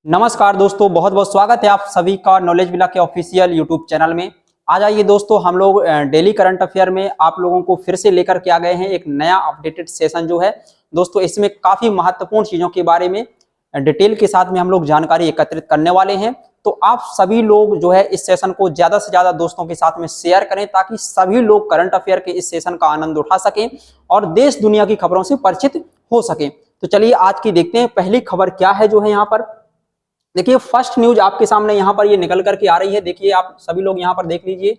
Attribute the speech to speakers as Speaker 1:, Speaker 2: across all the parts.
Speaker 1: नमस्कार दोस्तों, बहुत बहुत स्वागत है आप सभी का नॉलेज विला के ऑफिशियल यूट्यूब चैनल में। आज आइए दोस्तों, हम लोग डेली करंट अफेयर में आप लोगों को फिर से लेकर के आ गए हैं एक नया अपडेटेड सेशन जो है दोस्तों। इसमें काफी महत्वपूर्ण चीजों के बारे में डिटेल के साथ में हम लोग जानकारी एकत्रित करने वाले हैं। तो आप सभी लोग जो है इस सेशन को ज्यादा से ज्यादा दोस्तों के साथ में शेयर करें ताकि सभी लोग करंट अफेयर के इस सेशन का आनंद उठा सकें और देश दुनिया की खबरों से परिचित हो सके। तो चलिए आज की देखते हैं पहली खबर क्या है जो है यहाँ पर। देखिए फर्स्ट न्यूज आपके सामने यहाँ पर ये निकल करके आ रही है। देखिए आप सभी लोग यहाँ पर देख लीजिए।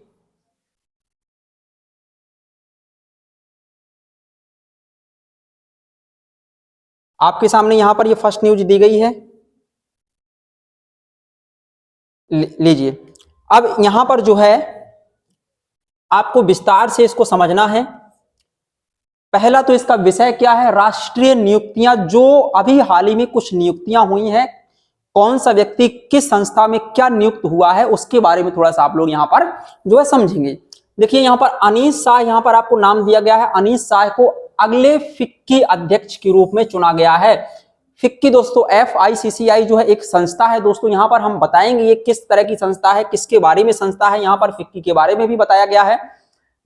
Speaker 1: आपके सामने यहाँ पर ये फर्स्ट न्यूज दी गई है, लीजिए। अब यहाँ पर जो है आपको विस्तार से इसको समझना है। पहला तो इसका विषय क्या है, राष्ट्रीय नियुक्तियां। जो अभी हाल ही में कुछ नियुक्तियां हुई हैं, कौन सा व्यक्ति किस संस्था में क्या नियुक्त हुआ है उसके बारे में थोड़ा सा आप लोग यहाँ पर जो है समझेंगे। देखिए यहाँ पर अनीस शाह, यहाँ पर आपको नाम दिया गया है। अनीस शाह को अगले फिक्की अध्यक्ष के रूप में चुना गया है। फिक्की दोस्तों FICCI जो है एक संस्था है दोस्तों। यहाँ पर हम बताएंगे ये किस तरह की संस्था है, किसके बारे में संस्था है। यहाँ पर फिक्की के बारे में भी बताया गया है।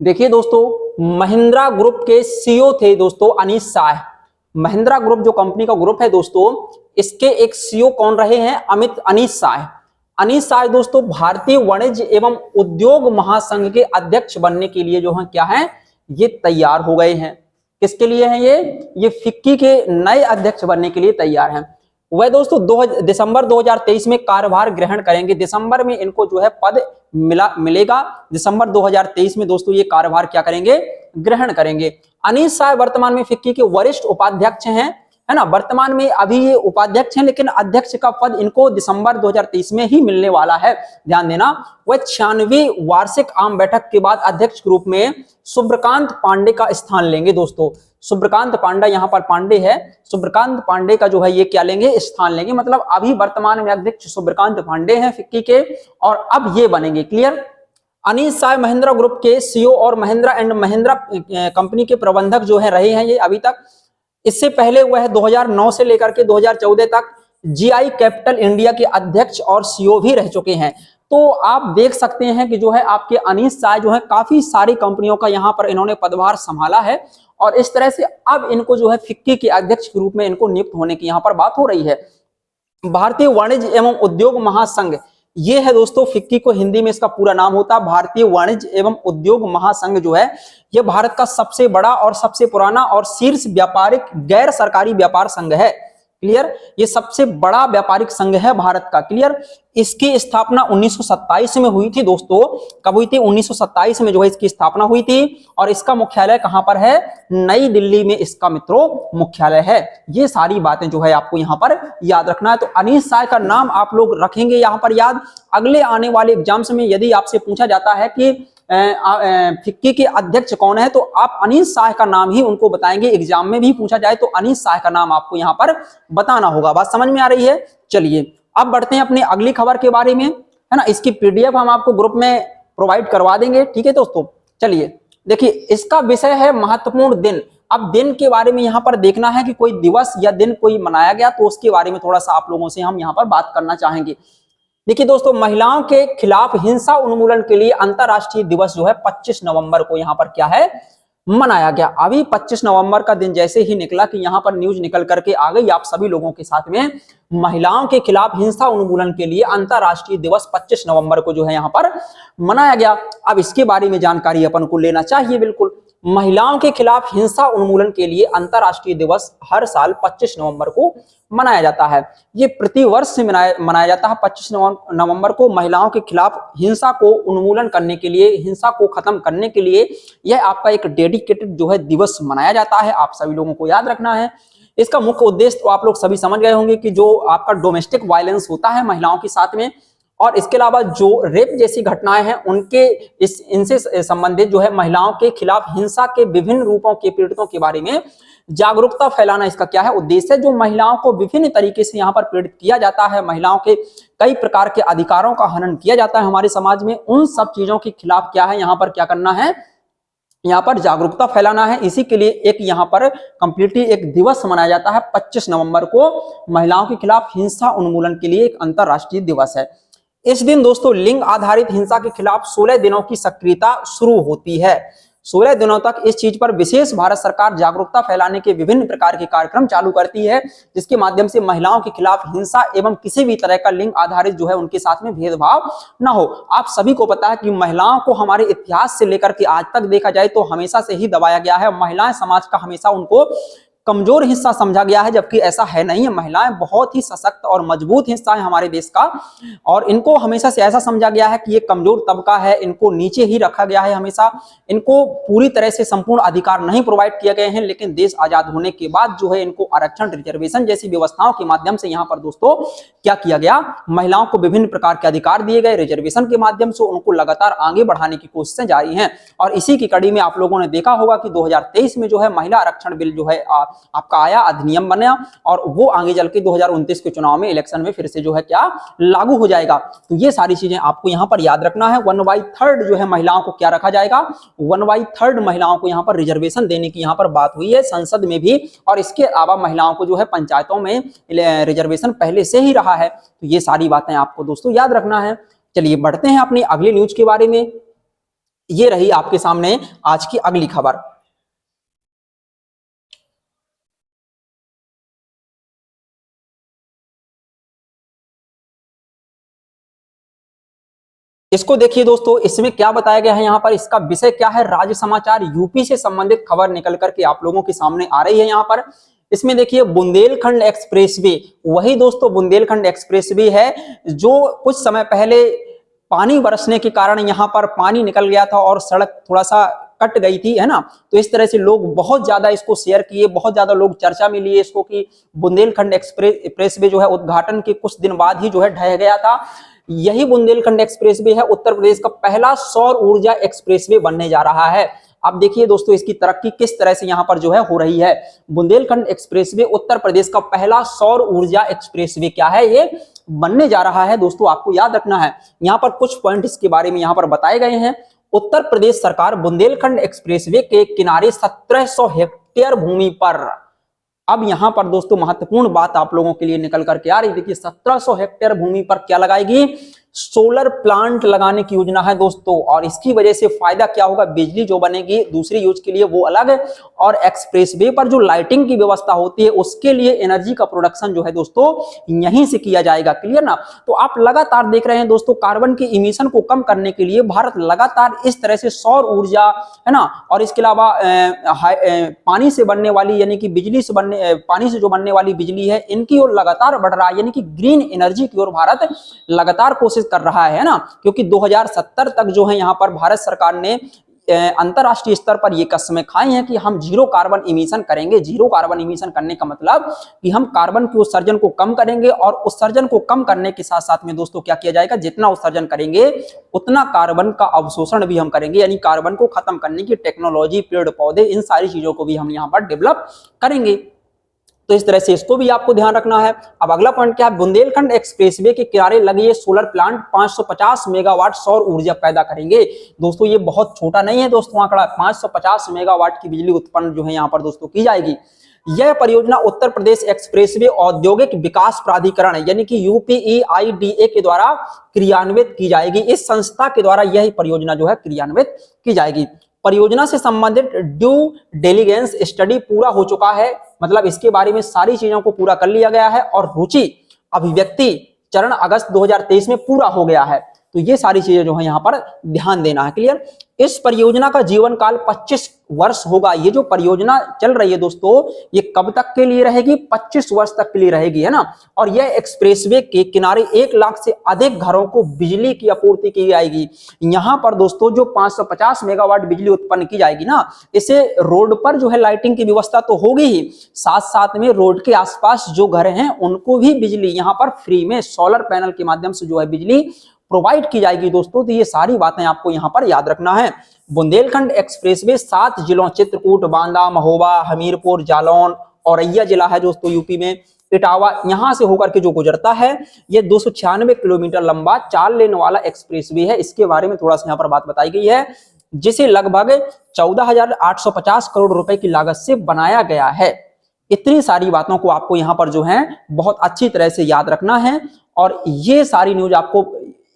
Speaker 1: देखिए दोस्तों, महिंद्रा ग्रुप के CEO थे दोस्तों अनीस शाह। महिंद्रा ग्रुप जो कंपनी का ग्रुप है दोस्तों, इसके एक CEO कौन रहे हैं, अनीस शाह। अनीस शाह दोस्तों भारतीय वाणिज्य एवं उद्योग महासंघ के अध्यक्ष बनने के लिए जो है क्या है, ये तैयार हो गए हैं। किसके लिए हैं ये फिक्की के नए अध्यक्ष बनने के लिए तैयार हैं। वह दोस्तों दिसंबर 2023 में कार्यभार ग्रहण करेंगे। दिसंबर में इनको जो है पद मिलेगा। दिसंबर 2023 में दोस्तों ये कार्यभार क्या करेंगे, ग्रहण करेंगे। अनीस शाह वर्तमान में फिक्की के वरिष्ठ उपाध्यक्ष हैं, है ना। वर्तमान में अभी ये उपाध्यक्ष हैं, लेकिन अध्यक्ष का पद इनको दिसंबर 2023 में ही मिलने वाला है। ध्यान देना। वह 96वीं वार्षिक आम बैठक के बाद अध्यक्ष के रूप में सुब्रकांत पांडे का स्थान लेंगे दोस्तों। सुब्रकांत पांडे, यहाँ पर पांडे है, सुब्रकांत पांडे का जो है ये क्या लेंगे, स्थान लेंगे। मतलब अभी वर्तमान में अध्यक्ष सुब्रकांत पांडे हैं फिक्की के, और अब ये बनेंगे। क्लियर। अनीस शाह महिंद्रा ग्रुप के CEO और महिंद्रा एंड महिंद्रा कंपनी के प्रबंधक जो है रहे हैं ये अभी तक। इससे पहले वह 2009 से लेकर के 2014 तक GI कैपिटल इंडिया के अध्यक्ष और CEO भी रह चुके हैं। तो आप देख सकते हैं कि जो है आपके अनीस शाह जो है काफी सारी कंपनियों का यहाँ पर इन्होंने पदभार संभाला है, और इस तरह से अब इनको जो है फिक्की के अध्यक्ष के रूप में इनको नियुक्त होने की यहाँ पर बात हो रही है। भारतीय वाणिज्य एवं उद्योग महासंघ, ये है दोस्तों फिक्की को हिंदी में इसका पूरा नाम होता है भारतीय वाणिज्य एवं उद्योग महासंघ। जो है ये भारत का सबसे बड़ा और सबसे पुराना और शीर्ष व्यापारिक गैर सरकारी व्यापार संघ है। क्लियर। ये सबसे बड़ा व्यापारिक संघ है भारत का। क्लियर। इसकी स्थापना 1927 में हुई थी दोस्तों। कब हुई थी, 1927 में जो है इसकी स्थापना हुई थी। और इसका मुख्यालय कहां पर है, नई दिल्ली में इसका मित्रों मुख्यालय है। ये सारी बातें जो है आपको यहाँ पर याद रखना है। तो अनीस शाह का नाम आप लोग रखेंगे यहाँ पर याद। अगले आने वाले एग्जाम्स में यदि आपसे पूछा जाता है कि फिक्की के अध्यक्ष कौन है, तो आप अनीस शाह का नाम ही उनको बताएंगे। एग्जाम में भी पूछा जाए तो अनीस शाह का नाम आपको यहाँ पर बताना होगा। बात समझ में आ रही है। चलिए अब बढ़ते हैं अपनी अगली खबर के बारे में, है ना। इसकी PDF हम आपको ग्रुप में प्रोवाइड करवा देंगे। ठीक है दोस्तों। चलिए देखिए, इसका विषय है महत्वपूर्ण दिन। अब दिन के बारे में यहाँ पर देखना है कि कोई दिवस या दिन कोई मनाया गया, तो उसके बारे में थोड़ा सा आप लोगों से हम यहाँ पर बात करना चाहेंगे। देखिए दोस्तों, महिलाओं के खिलाफ हिंसा उन्मूलन के लिए अंतरराष्ट्रीय दिवस जो है 25 नवंबर को यहाँ पर क्या है, मनाया गया। अभी 25 नवंबर का दिन जैसे ही निकला कि यहाँ पर न्यूज निकल करके आ गई आप सभी लोगों के साथ में, महिलाओं के खिलाफ हिंसा उन्मूलन के लिए अंतरराष्ट्रीय दिवस 25 नवंबर को जो है यहाँ पर मनाया गया। अब इसके बारे में जानकारी अपन को लेना चाहिए। बिल्कुल, महिलाओं के खिलाफ हिंसा उन्मूलन के लिए अंतरराष्ट्रीय दिवस हर साल 25 नवंबर को मनाया जाता है। ये प्रतिवर्ष से मनाया जाता है 25 नवंबर को। महिलाओं के खिलाफ हिंसा को उन्मूलन करने के लिए, हिंसा को खत्म करने के लिए यह आपका एक डेडिकेटेड जो है दिवस मनाया जाता है। आप सभी लोगों को याद रखना है। इसका मुख्य उद्देश्य तो आप लोग सभी समझ गए होंगे कि जो आपका डोमेस्टिक वायलेंस होता है महिलाओं के साथ में, और इसके अलावा जो रेप जैसी घटनाएं हैं उनके इनसे संबंधित जो है महिलाओं के खिलाफ हिंसा के विभिन्न रूपों के पीड़ितों के बारे में जागरूकता फैलाना इसका क्या है, उद्देश्य है। जो महिलाओं को विभिन्न तरीके से यहाँ पर पीड़ित किया जाता है, महिलाओं के कई प्रकार के अधिकारों का हनन किया जाता है हमारे समाज में, उन सब चीजों के खिलाफ क्या है यहाँ पर क्या करना है, यहाँ पर जागरूकता फैलाना है। इसी के लिए एक यहाँ पर कंप्लीटली एक दिवस मनाया जाता है 25 नवंबर को, महिलाओं के खिलाफ हिंसा उन्मूलन के लिए एक अंतरराष्ट्रीय दिवस है। इस दिन दोस्तों लिंग आधारित हिंसा के खिलाफ 16 दिनों की सक्रियता शुरू होती है। 16 दिनों तक इस चीज पर विशेष भारत सरकार जागरूकता फैलाने के विभिन्न प्रकार के कार्यक्रम चालू करती है, जिसके माध्यम से महिलाओं के खिलाफ हिंसा एवं किसी भी तरह का लिंग आधारित जो है उनके साथ में भेदभाव ना हो। आप सभी को पता है कि महिलाओं को हमारे इतिहास से लेकर के आज तक देखा जाए तो हमेशा से ही दबाया गया है। महिलाएं समाज का हमेशा उनको कमजोर हिस्सा समझा गया है, जबकि ऐसा है नहीं है। महिलाएं बहुत ही सशक्त और मजबूत हिस्सा है हमारे देश का, और इनको हमेशा से ऐसा समझा गया है कि ये कमजोर तबका है, इनको नीचे ही रखा गया है। हमेशा इनको पूरी तरह से संपूर्ण अधिकार नहीं प्रोवाइड किए गए हैं, लेकिन देश आजाद होने के बाद जो है इनको आरक्षण, रिजर्वेशन जैसी व्यवस्थाओं के माध्यम से यहाँ पर दोस्तों क्या किया गया, महिलाओं को विभिन्न प्रकार के अधिकार दिए गए। रिजर्वेशन के माध्यम से उनको लगातार आगे बढ़ाने की कोशिशें जारी हैं। और इसी की कड़ी में आप लोगों ने देखा होगा कि 2023 में जो है महिला आरक्षण बिल जो है आपका आया, अधिनियम बना, और वो आगे चल के 2029 के चुनाव में, इलेक्शन में फिर से जो है क्या लागू हो जाएगा। तो ये सारी चीजें आपको यहाँ पर याद रखना है। 1/3 जो है महिलाओं को क्या रखा जाएगा, 1/3 महिलाओं को यहाँ पर रिजर्वेशन देने की यहाँ पर बात हुई है संसद में भी, और इसके अलावा महिलाओं को जो है पंचायतों में रिजर्वेशन पहले से ही रहा है। तो ये सारी बातें आपको दोस्तों याद रखना है। चलिए बढ़ते हैं अपनी अगली न्यूज के बारे में। ये रही आपके सामने आज की अगली खबर। इसको देखिए दोस्तों, इसमें क्या बताया गया है, यहाँ पर इसका विषय क्या है, राज्य समाचार यूपी से संबंधित खबर निकल करके आप लोगों के सामने आ रही है। यहाँ पर इसमें देखिए बुंदेलखंड एक्सप्रेसवे, वही दोस्तों बुंदेलखंड एक्सप्रेसवे है जो कुछ समय पहले पानी बरसने के कारण यहाँ पर पानी निकल गया था और सड़क थोड़ा सा कट गई थी, है ना। तो इस तरह से लोग बहुत ज्यादा इसको शेयर किए, बहुत ज्यादा लोग चर्चा में लिए इसको कि बुंदेलखंड एक्सप्रेसवे जो है उद्घाटन के कुछ दिन बाद ही जो है ढह गया था। यही बुंदेलखंड एक्सप्रेसवे है उत्तर प्रदेश का पहला सौर ऊर्जा एक्सप्रेसवे बनने जा रहा है। अब देखिए दोस्तों इसकी तरक्की किस तरह से यहाँ पर जो है हो रही है। बुंदेलखंड एक्सप्रेसवे उत्तर प्रदेश का पहला सौर ऊर्जा एक्सप्रेसवे क्या है, ये बनने जा रहा है। दोस्तों आपको याद रखना है, यहाँ पर कुछ पॉइंट इसके बारे में यहाँ पर बताए गए हैं। उत्तर प्रदेश सरकार बुंदेलखंड एक्सप्रेसवे के किनारे 1700 हेक्टेयर भूमि पर, अब यहां पर दोस्तों महत्वपूर्ण बात आप लोगों के लिए निकल करके आ रही, देखिए 1700 हेक्टेयर भूमि पर क्या लगाएगी, सोलर प्लांट लगाने की योजना है दोस्तों। और इसकी वजह से फायदा क्या होगा, बिजली जो बनेगी दूसरी यूज के लिए वो अलग है, और एक्सप्रेसवे पर जो लाइटिंग की व्यवस्था होती है उसके लिए एनर्जी का प्रोडक्शन जो है दोस्तों यहीं से किया जाएगा। क्लियर ना। तो आप लगातार देख रहे हैं दोस्तों कार्बन की इमिशन को कम करने के लिए भारत लगातार इस तरह से सौर ऊर्जा, है ना, और इसके अलावा पानी से बनने वाली यानी कि बिजली से बनने, पानी से जो बनने वाली बिजली है इनकी ओर लगातार बढ़ रहा है, यानी कि ग्रीन एनर्जी की ओर भारत लगातार कोशिश कर रहा है ना। क्योंकि 2070 तक जो है यहाँ पर भारत सरकार ने अंतरराष्ट्रीय स्तर पर ये कस्में खाई हैं कि हम जीरो कार्बन इमिशन करेंगे। जीरो कार्बन इमिशन करने का मतलब कि हम कार्बन के उत्सर्जन को कम करेंगे, और उत्सर्जन को कम करने के साथ साथ में दोस्तों क्या किया जाएगा, जितना उत्सर्जन करेंगे उतना कार्बन का अवशोषण भी हम करेंगे, यानी कार्बन को खत्म करने की टेक्नोलॉजी, पेड़ पौधे, इन सारी चीजों को भी हम यहाँ पर डेवलप करेंगे। तो इस तरह से इसको भी आपको ध्यान रखना है। अब अगला पॉइंट क्या है, बुंदेलखंड एक्सप्रेसवे के किनारे लगे ये सोलर प्लांट 550 मेगावाट सौर ऊर्जा पैदा करेंगे। दोस्तों ये बहुत छोटा नहीं है दोस्तों आंकड़ा, 550 मेगावाट की बिजली उत्पन्न जो है यहाँ पर दोस्तों की जाएगी। यह परियोजना उत्तर प्रदेश एक्सप्रेसवे औद्योगिक विकास प्राधिकरण यानी कि UPEIDA के द्वारा क्रियान्वित की जाएगी। इस संस्था के द्वारा यह परियोजना जो है क्रियान्वित की जाएगी। परियोजना से संबंधित ड्यू डिलिजेंस स्टडी पूरा हो चुका है, मतलब इसके बारे में सारी चीजों को पूरा कर लिया गया है, और रुचि अभिव्यक्ति चरण अगस्त 2023 में पूरा हो गया है। तो ये सारी चीजें जो है यहाँ पर ध्यान देना है। क्लियर। इस परियोजना का जीवन काल 25 वर्ष होगा। ये जो परियोजना चल रही है दोस्तों ये कब तक के लिए रहेगी, 25 वर्ष तक के लिए रहेगी, है ना। और यह एक्सप्रेसवे के किनारे 1 लाख से अधिक घरों को बिजली की आपूर्ति की जाएगी। यहाँ पर दोस्तों जो 550 मेगावाट बिजली उत्पन्न की जाएगी ना, इसे रोड पर जो है लाइटिंग की व्यवस्था तो होगी ही, साथ साथ में रोड के आसपास जो घर हैं उनको भी बिजली यहाँ पर फ्री में सोलर पैनल के माध्यम से जो है बिजली प्रोवाइड की जाएगी दोस्तों। तो ये सारी बातें आपको यहाँ पर याद रखना है। बुंदेलखंड एक्सप्रेसवे 7 जिलों चित्रकूट, बांदा, महोबा, हमीरपुर, जालौन, औरैया जिला है दोस्तों यूपी में, इटावा, यहां से होकर के जो गुजरता है, ये 296 किलोमीटर लंबा 4 लेन वाला एक्सप्रेसवे है। इसके बारे में थोड़ा सा यहाँ पर बात बताई गई है। जिसे लगभग 14,850 करोड़ रुपए की लागत से बनाया गया है। इतनी सारी बातों को आपको यहां पर जो है बहुत अच्छी तरह से याद रखना है और ये सारी न्यूज आपको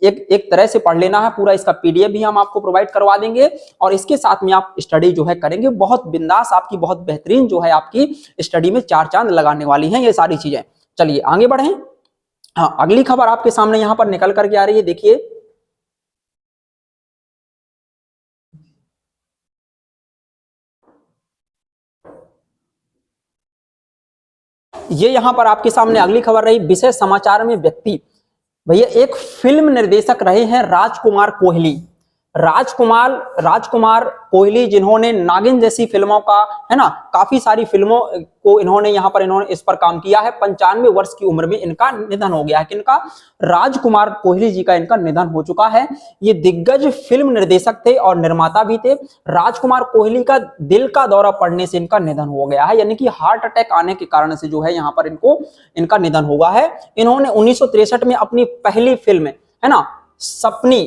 Speaker 1: एक तरह से पढ़ लेना है। पूरा इसका पीडीएफ भी हम आपको प्रोवाइड करवा देंगे और इसके साथ में आप स्टडी जो है करेंगे, बहुत बिंदास आपकी बहुत बेहतरीन जो है आपकी स्टडी में चार चांद लगाने वाली हैं ये सारी चीजें। चलिए आगे बढ़ें। हाँ, अगली खबर आपके सामने यहां पर निकल करके आ रही है, देखिए ये यहां पर आपके सामने अगली खबर रही। विशेष समाचार में व्यक्ति, भैया एक फिल्म निर्देशक रहे हैं राजकुमार कोहली। राजकुमार कोहली जिन्होंने नागिन जैसी फिल्मों का है ना, काफी सारी फिल्मों को इन्होंने इस पर काम किया है। 95 वर्ष की उम्र में इनका निधन हो गया है। किनका? राजकुमार कोहली जी का इनका निधन हो चुका है। ये दिग्गज फिल्म निर्देशक थे और निर्माता भी थे। राजकुमार कोहली का दिल का दौरा पड़ने से इनका निधन हो गया है, यानी कि हार्ट अटैक आने के कारण से जो है यहाँ पर इनका निधन हुआ है। इन्होंने 1963 में अपनी पहली फिल्म है ना सपनी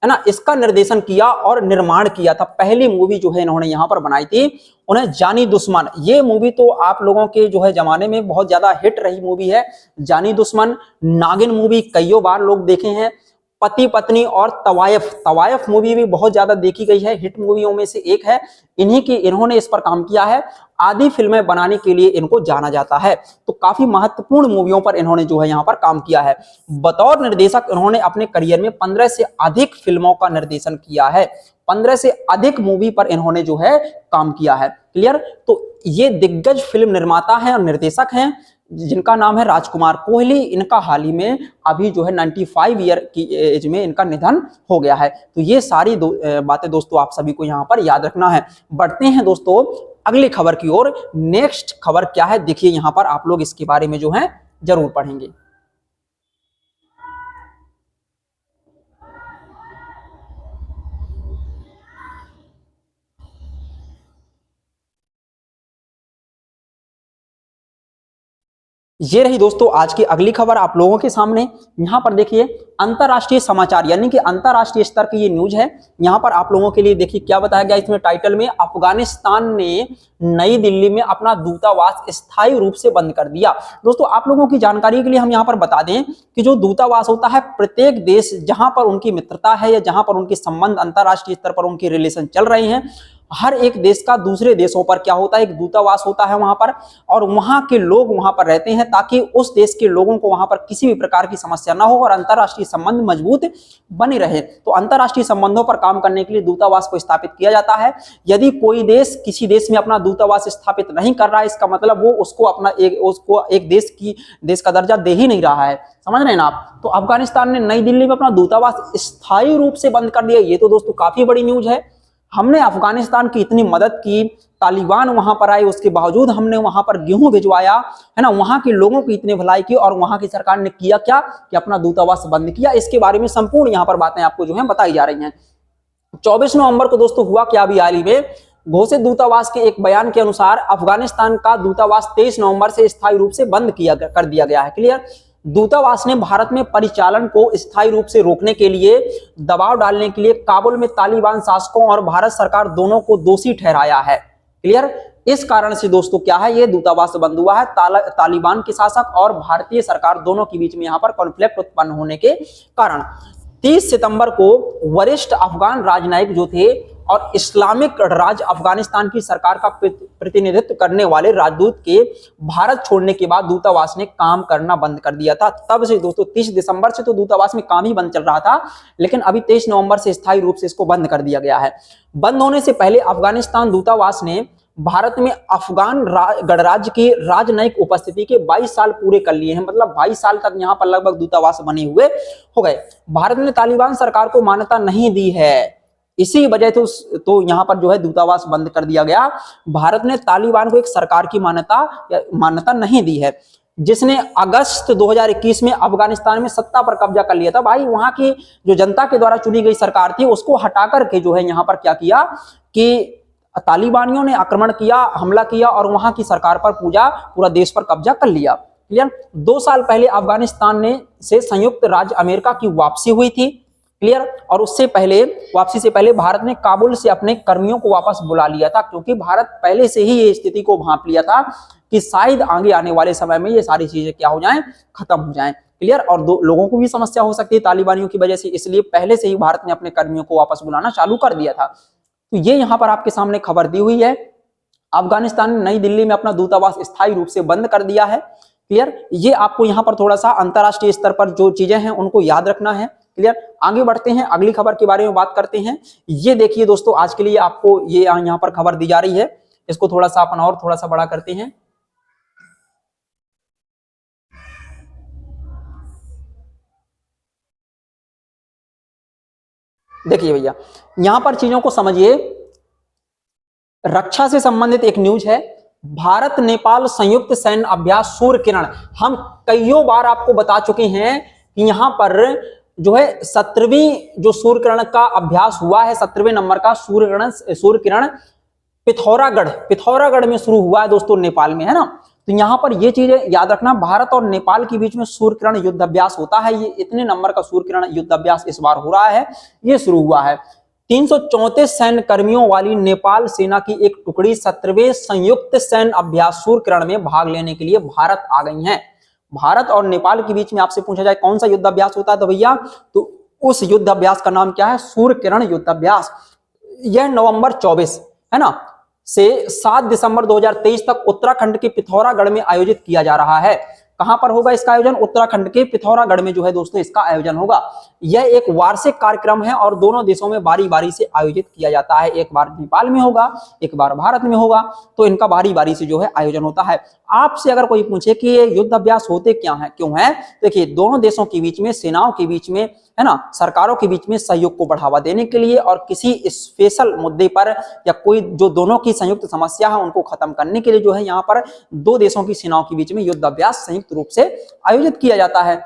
Speaker 1: है ना, इसका निर्देशन किया और निर्माण किया था। पहली मूवी जो है इन्होंने यहां पर बनाई थी, उन्हें जानी दुश्मन। ये मूवी तो आप लोगों के जो है जमाने में बहुत ज्यादा हिट रही मूवी है जानी दुश्मन। नागिन मूवी कईयों बार लोग देखे हैं। पति पत्नी और तवायफ मूवी भी बहुत ज्यादा देखी गई है, हिट मूवियों में से एक है। इन्होंने इस पर काम किया है। आदि फिल्में बनाने के लिए इनको जाना जाता है। तो काफी महत्वपूर्ण मूवियों पर इन्होंने जो है यहाँ पर काम किया है। बतौर निर्देशक इन्होंने अपने करियर में 15 से अधिक फिल्मों का निर्देशन किया है। 15 से अधिक मूवी पर इन्होंने जो है काम किया है। क्लियर? तो ये दिग्गज फिल्म निर्माता हैं और निर्देशक हैं जिनका नाम है राजकुमार कोहली। इनका हाल ही में अभी जो है 95 ईयर की एज में इनका निधन हो गया है। तो ये सारी बातें दोस्तों आप सभी को यहाँ पर याद रखना है। बढ़ते हैं दोस्तों अगली खबर की ओर। नेक्स्ट खबर क्या है देखिए, यहाँ पर आप लोग इसके बारे में जो है जरूर पढ़ेंगे। ये रही दोस्तों आज की अगली खबर आप लोगों के सामने। यहां पर देखिए अंतरराष्ट्रीय समाचार यानी कि अंतरराष्ट्रीय स्तर की ये न्यूज है। यहां पर आप लोगों के लिए देखिए क्या बताया गया इसमें टाइटल में, अफगानिस्तान ने नई दिल्ली में अपना दूतावास स्थायी रूप से बंद कर दिया। दोस्तों आप लोगों की जानकारी के लिए हम यहां पर बता दें कि जो दूतावास होता है, प्रत्येक देश जहां पर उनकी मित्रता है या जहां पर उनके संबंध अंतरराष्ट्रीय स्तर पर उनके रिलेशन चल रहे हैं, हर एक देश का दूसरे देशों पर क्या होता है, एक दूतावास होता है वहां पर, और वहां के लोग वहां पर रहते हैं ताकि उस देश के लोगों को वहां पर किसी भी प्रकार की समस्या ना हो और अंतरराष्ट्रीय संबंध मजबूत बने रहे। तो अंतरराष्ट्रीय संबंधों पर काम करने के लिए दूतावास को स्थापित किया जाता है। यदि कोई देश किसी देश में अपना दूतावास स्थापित नहीं कर रहा है, इसका मतलब वो उसको एक देश का दर्जा दे ही नहीं रहा है। समझ रहे हैं ना आप? तो अफगानिस्तान ने नई दिल्ली में अपना दूतावास स्थायी रूप से बंद कर दिया। ये तो दोस्तों काफी बड़ी न्यूज है। हमने अफगानिस्तान की इतनी मदद की, तालिबान वहां पर आए, उसके बावजूद हमने वहां पर गेहूं भिजवाया है ना, वहां के लोगों की इतनी भलाई की, और वहां की सरकार ने किया क्या कि अपना दूतावास बंद किया। इसके बारे में संपूर्ण यहां पर बातें आपको जो है बताई जा रही हैं। 24 नवंबर को दोस्तों हुआ क्या अभी हाल ही में, घोषित दूतावास के एक बयान के अनुसार अफगानिस्तान का दूतावास 23 नवंबर से स्थायी रूप से बंद कर दिया गया है। क्लियर? दूतावास ने भारत में परिचालन को स्थायी रूप से रोकने के लिए, दबाव डालने के लिए काबुल में तालिबान शासकों और भारत सरकार दोनों को दोषी ठहराया है। क्लियर? इस कारण से दोस्तों क्या है, ये दूतावास बंद हुआ है। तालिबान के शासक और भारतीय सरकार दोनों के बीच में यहां पर कॉन्फ्लिक्ट उत्पन्न होने के कारण 30 सितंबर को वरिष्ठ अफगान राजनयिक जो थे और इस्लामिक राज्य अफगानिस्तान की सरकार का प्रतिनिधित्व करने वाले राजदूत के भारत छोड़ने के बाद दूतावास ने काम करना बंद कर दिया था। तब से दोस्तों 30 दिसंबर से तो दूतावास में काम ही बंद चल रहा था, लेकिन अभी 23 नवंबर से स्थायी रूप से इसको बंद कर दिया गया है। बंद होने से पहले अफगानिस्तान दूतावास ने भारत में अफगान गणराज्य की राजनयिक उपस्थिति के 22 साल पूरे कर लिए हैं। मतलब 22 साल तक यहाँ पर लगभग दूतावास बने हुए हो गए। भारत ने तालिबान सरकार को मान्यता नहीं दी है, इसी वजह से तो यहाँ पर जो है दूतावास बंद कर दिया गया। भारत ने तालिबान को एक सरकार की मान्यता नहीं दी है, जिसने अगस्त 2021 में अफगानिस्तान में सत्ता पर कब्जा कर लिया था। भाई वहां की जो जनता के द्वारा चुनी गई सरकार थी उसको हटा करके जो है यहाँ पर क्या किया कि तालिबानियों ने आक्रमण किया, हमला किया और वहां की सरकार पर पूरा देश पर कब्जा कर लिया। क्लियर? 2 साल पहले अफगानिस्तान से संयुक्त राज्य अमेरिका की वापसी हुई थी। क्लियर। और उससे पहले, वापसी से पहले भारत ने काबुल से अपने कर्मियों को वापस बुला लिया था, क्योंकि भारत पहले से ही ये स्थिति को भांप लिया था कि शायद आगे आने वाले समय में ये सारी चीजें क्या हो जाएं, खत्म हो जाएं। क्लियर। और लोगों को भी समस्या हो सकती है तालिबानियों की वजह से, इसलिए पहले से ही भारत ने अपने कर्मियों को वापस बुलाना चालू कर दिया था। तो ये यहां पर आपके सामने खबर दी हुई है। अफगानिस्तान ने नई दिल्ली में अपना दूतावास स्थायी रूप से बंद कर दिया है। क्लियर। ये आपको यहां पर थोड़ा सा अंतरराष्ट्रीय स्तर पर जो चीजें हैं उनको याद रखना है। क्लियर। आगे बढ़ते हैं, अगली खबर के बारे में बात करते हैं। ये देखिए दोस्तों, आज के लिए आपको ये यहां पर खबर दी जा रही है, इसको थोड़ा सा अपन और थोड़ा सा बड़ा करते हैं। देखिए भैया, यहां पर चीजों को समझिए। रक्षा से संबंधित एक न्यूज है, भारत नेपाल संयुक्त सैन्य अभ्यास सूर्य किरण। हम कईयों बार आपको बता चुके हैं कि यहां पर जो है 17वीं जो सूर्य किरण का अभ्यास हुआ है, 17वें नंबर का सूर्य किरण पिथौरागढ़ में शुरू हुआ है दोस्तों, नेपाल में, है ना। तो यहां पर ये चीजें याद रखना, भारत और नेपाल के बीच में सूर्य किरण युद्ध अभ्यास होता है। ये इतने नंबर का सूर्य किरण युद्ध अभ्यास इस बार हो रहा है, ये शुरू हुआ है। 334 सैन्य कर्मियों वाली नेपाल सेना की एक टुकड़ी 17वें संयुक्त सैन्य अभ्यास सूर्य किरण में भाग लेने के लिए भारत आ गई हैं। भारत और नेपाल के बीच में आपसे पूछा जाए कौन सा युद्ध अभ्यास होता है, तो भैया तो उस युद्ध अभ्यास का नाम क्या है, सूर्य किरण युद्ध अभ्यास। यह नवंबर 24, है ना, से 7 दिसंबर 2023 तक उत्तराखंड के पिथौरागढ़ में आयोजित किया जा रहा है। कहां पर होगा इसका आयोजन, उत्तराखंड के पिथौरागढ़ में जो है दोस्तों इसका आयोजन होगा। यह एक वार्षिक कार्यक्रम है और दोनों देशों में बारी बारी से आयोजित किया जाता है। एक बार नेपाल में होगा, एक बार भारत में होगा, तो इनका बारी बारी से जो है आयोजन होता है। आपसे अगर कोई पूछे कि ये युद्ध अभ्यास होते क्या है, क्यों है, देखिए दोनों देशों के बीच में, सेनाओं के बीच में, है ना, सरकारों के बीच में सहयोग को बढ़ावा देने के लिए और किसी स्पेशल मुद्दे पर या कोई जो दोनों की संयुक्त समस्या है उनको खत्म करने के लिए जो है यहाँ पर दो देशों की सेनाओं के बीच में युद्ध अभ्यास संयुक्त रूप से आयोजित किया जाता है।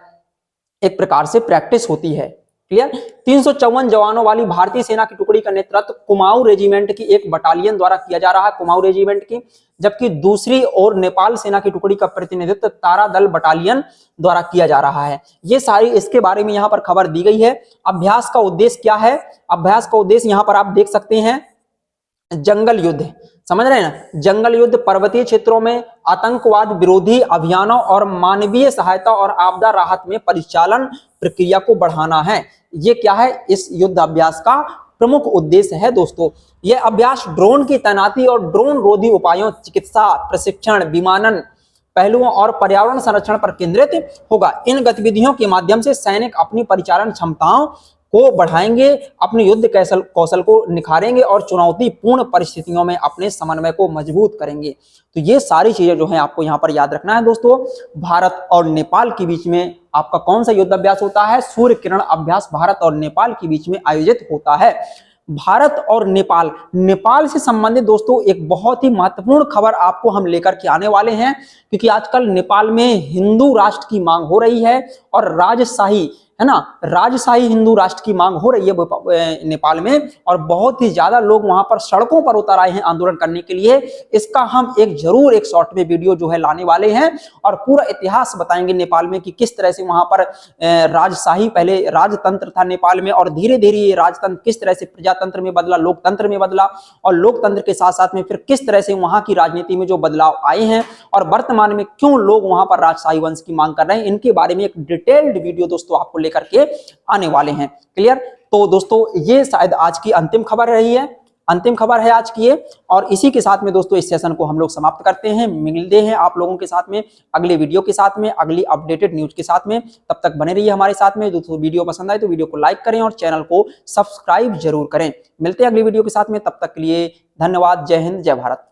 Speaker 1: एक प्रकार से प्रैक्टिस होती है। क्लियर। 354 जवानों वाली भारतीय सेना की टुकड़ी का नेतृत्व कुमाऊं रेजिमेंट की एक बटालियन द्वारा किया जा रहा है, कुमाऊं रेजिमेंट की, जबकि दूसरी ओर नेपाल सेना की टुकड़ी का प्रतिनिधित्व तारा दल बटालियन द्वारा किया जा रहा है। ये सारी इसके बारे में यहाँ पर खबर दी गई है। अभ्यास का उद्देश्य क्या है, अभ्यास का उद्देश्य यहाँ पर आप देख सकते हैं, जंगल युद्ध, समझ रहे हैं ना, जंगल युद्ध, पर्वतीय क्षेत्रों में आतंकवाद विरोधी अभियानों और मानवीय सहायता और आपदा राहत में परिचालन प्रक्रिया को बढ़ाना है। ये क्या है, इस युद्ध अभ्यास का प्रमुख उद्देश्य है दोस्तों। यह अभ्यास ड्रोन की तैनाती और ड्रोन रोधी उपायों, चिकित्सा, प्रशिक्षण, विमानन पहलुओं और पर्यावरण संरक्षण पर केंद्रित होगा। इन गतिविधियों के माध्यम से सैनिक अपनी परिचालन क्षमताओं को बढ़ाएंगे, अपने युद्ध कौशल को निखारेंगे और चुनौतीपूर्ण परिस्थितियों में अपने समन्वय को मजबूत करेंगे। तो ये सारी चीजें जो है आपको यहाँ पर याद रखना है दोस्तों। भारत और नेपाल के बीच में आपका कौन सा युद्ध अभ्यास होता है, सूर्य किरण अभ्यास भारत और नेपाल के बीच में आयोजित होता है। भारत और नेपाल, नेपाल से संबंधित दोस्तों एक बहुत ही महत्वपूर्ण खबर आपको हम लेकर के आने वाले हैं, क्योंकि आजकल नेपाल में हिंदू राष्ट्र की मांग हो रही है और राजशाही, है ना, राजशाही हिंदू राष्ट्र की मांग हो रही है नेपाल में, और बहुत ही ज्यादा लोग वहां पर सड़कों पर उतर आए हैं आंदोलन करने के लिए। इसका हम जरूर एक शॉर्ट में वीडियो जो है लाने वाले हैं और पूरा इतिहास बताएंगे नेपाल में कि किस तरह से वहां पर राजशाही, पहले राजतंत्र था नेपाल में और धीरे धीरे ये राजतंत्र किस तरह से प्रजातंत्र में बदला, लोकतंत्र में बदला, और लोकतंत्र के साथ साथ में फिर किस तरह से वहां की राजनीति में जो बदलाव आए हैं और वर्तमान में क्यों लोग वहां पर राजशाही वंश की मांग कर रहे हैं, इनके बारे में एक डिटेल्ड वीडियो दोस्तों आपको करके आने वाले हैं। क्लियर। तो दोस्तों ये शायद आज की अंतिम खबर रही है, अंतिम खबर है आज की ये, और इसी के साथ में दोस्तों इस सेशन को हम लोग समाप्त करते हैं। मिलते हैं आप लोगों के साथ में अगले वीडियो के साथ में, अगली अपडेटेड न्यूज के साथ में। तब तक बने रहिए हमारे साथ में। दोस्तों वीडियो पसंद आए तो वीडियो को लाइक करें और चैनल को सब्सक्राइब जरूर करें। मिलते हैं अगली वीडियो के साथ में, तब तक के लिए धन्यवाद। जय हिंद, जय भारत।